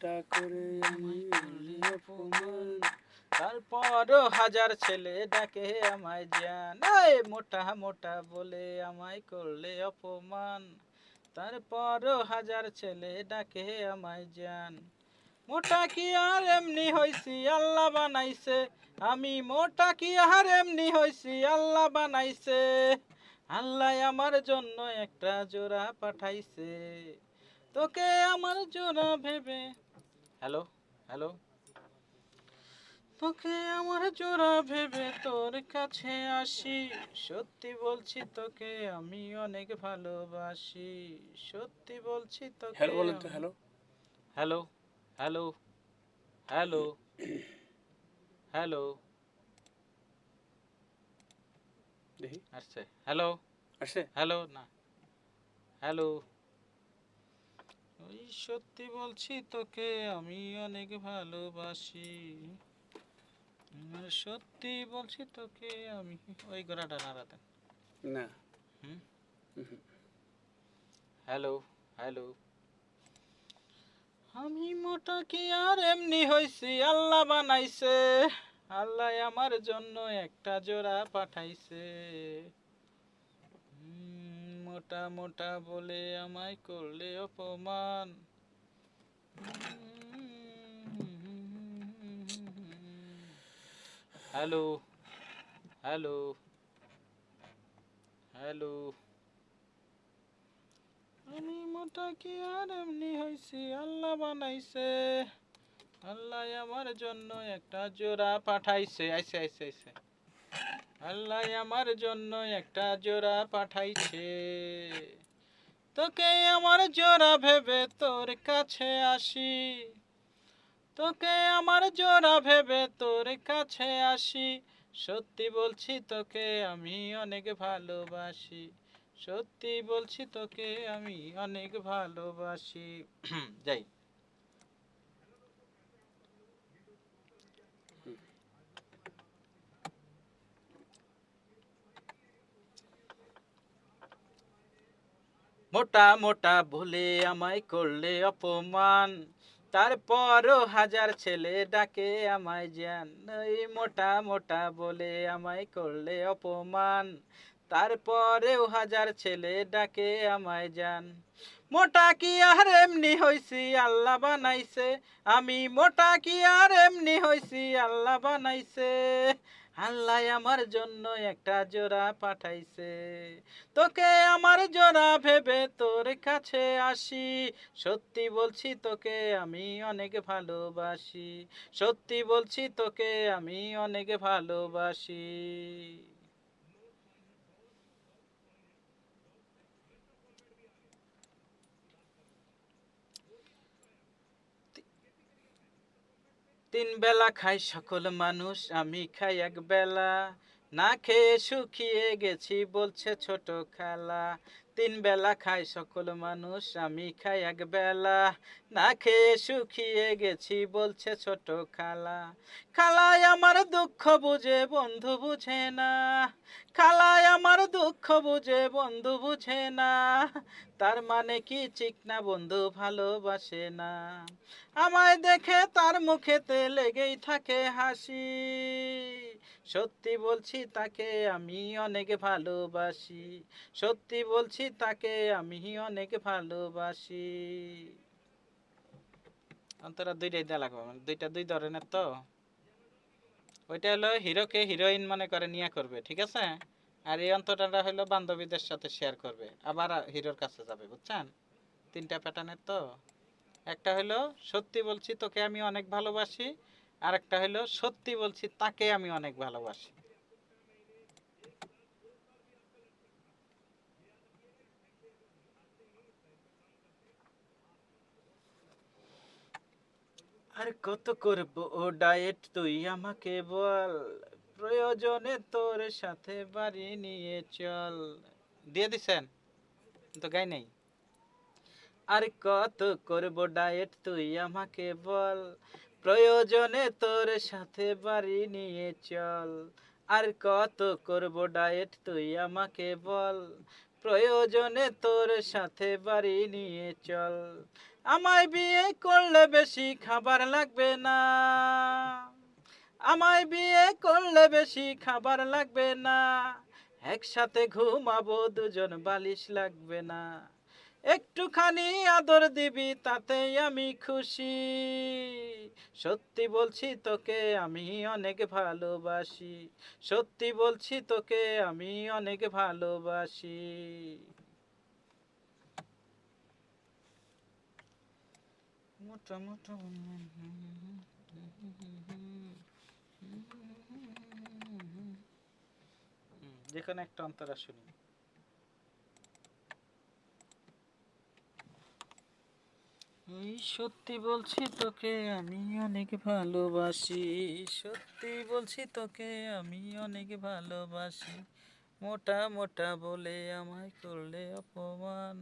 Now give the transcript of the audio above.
একটা করে আমি করলে অপমান, তারপরও হাজার ছেলে ডাকে আমায় জান, এই মোটা মোটা বলে আমায় করলে অপমান, তারপরও হাজার ছেলে ডাকে আমায় জান। মোটা কি আর এমনি হইছি আল্লাহ বানাইছে, আমি মোটা কি আর এমনি হইছি আল্লাহ বানাইছে, আল্লাহ আমার জন্য একটা জোড়া পাঠাইছে, তোকে আমার জোড়া ভেবে। হ্যালো হ্যালো, তোকে আমার জোড়া ভেবে তোর কাছে আসি, সত্যি বলছি তোকে আমি অনেক ভালোবাসি, সত্যি বলছি তোকে। হ্যালো বলেন তো, hello. Hello hello hello hello, দেখি আসছে হ্যালো আসছে। হ্যালো না হ্যালো, ওই সত্যি বলছি তোকে আমি অনেক ভালোবাসি, সত্যি বলছি তোকে আমি। ওই গলাটা নাড়াতে। না। হুম, হুম। হ্যালো হ্যালো, আমি মোটা কি আর এমনি হইছি আল্লাহ বানাইছে, আল্লাহ আমার জন্য একটা জোড়া পাঠাইছে, মোটা মোটা বলে আমায় করলে অপমান। হ্যালো হ্যালো হ্যালো, আমি মোটা কি আর এমনি হইছি আল্লাহ বানাইছে, আল্লাহ আমার জন্য একটা জোড়া পাঠাইছে, আইছে আইছে আইছে, আল্লাহ আমার জন্য একটা জোড়া পাঠাইছে, তোকে আমার জোড়া ভেবে তোর কাছে আসি, তোকে আমার জোড়া ভেবে তোর কাছে আসি, সত্যি বলছি তোকে আমি অনেক ভালোবাসি, সত্যি বলছি তোকে আমি অনেক ভালোবাসি। যাই। মোটা মোটা বলে আমায় করলে অপমান, তারপরও হাজার ছেলে ডাকে আমায় জান, ওই মোটা মোটা বলে আমায় করলে অপমান, তারপরেও হাজার ছেলে ডাকে আমায় জান। মোটা কি আর এমনি হইছি আল্লাহ বানাইছে, আমি মোটা কি আর এমনি হইছি আল্লাহ বানাইছে, আল্লাহ আমার জন্য একটা জোড়া পাঠাইছে, তোকে আমার জোড়া ভেবে তোর কাছে আসি, সত্যি বলছি তোকে আমি অনেক ভালোবাসি, সত্যি বলছি তোকে আমি অনেক ভালোবাসি। তিন বেলা খায় সকল মানুষ, আমি খাই এক বেলা, না খেয়ে শুকিয়ে গেছি বলছে ছোট খালা, তিন বেলা খায় সকল মানুষ, আমি খাই এক বেলা, না খেয়ে শুকিয়ে গেছি বলছে ছোট খালা, খালায় আমার দুঃখ বুঝে বন্ধু বুঝে না, খালায় আমার দুঃখ বুঝে বন্ধু বুঝে না, তার মানে কি চিকনা বন্ধু ভালোবাসে না, আমায় দেখে তার মুখেতে লেগেই থাকে হাসি, সত্যি বলছি তাকে আমি অনেক ভালোবাসি, সত্যি বলছি তাকে আমি অনেক ভালোবাসি। অন্তরা দুইটাই দেওয়া লাগবে, দুইটা দুই ধরনের তো, ওইটা হলো হিরোকে হিরোইন মনে করে নিয়ে করবে, ঠিক আছে, আর এই অন্তরাটা হলো বান্ধবীদের সাথে শেয়ার করবে, আবার হিরোর কাছে যাবে, বুঝছেন, তিনটা প্যাটার্নের তো। একটা হলো সত্যি বলছি তোকে আমি অনেক ভালোবাসি, আর একটা হলো সত্যি বলছি তাকে আমি অনেক ভালোবাসি। আর কত করব ও ডায়েট তুই আমাকে বল, প্রয়োজনে তোর সাথে বাড়ি নিয়ে চল। দিয়ে দিছেন তো, গাই নাই। আর কত করব ডায়েট তুই আমাকে বল, প্রয়োজনে তোর সাথে বাড়ি নিয়ে চল, আর কত করব ডায়েট তুই আমাকে বল, প্রয়োজনে তোর সাথে বাড়ি নিয়ে চল, আমায় বিয়ে করলে বেশি খাবার লাগবে না, আমায় বিয়ে করলে বেশি খাবার লাগবে না, একসাথে ঘুমাবো দুজন বালিশ লাগবে না, একটুখানি আদর দিবি তাতেই আমি খুশি, সত্যি বলছি তোকে আমি অনেক ভালোবাসি, সত্যি বলছি তোকে আমি অনেক ভালোবাসি। মোটা মোটা যেখানে একটা অন্তরা শুনি। এই সত্যি বলছি তোকে আমি অনেক ভালোবাসি, সত্যি বলছি তোকে আমি অনেক ভালোবাসি, মোটা মোটা বলে আমায় করলে অপমান।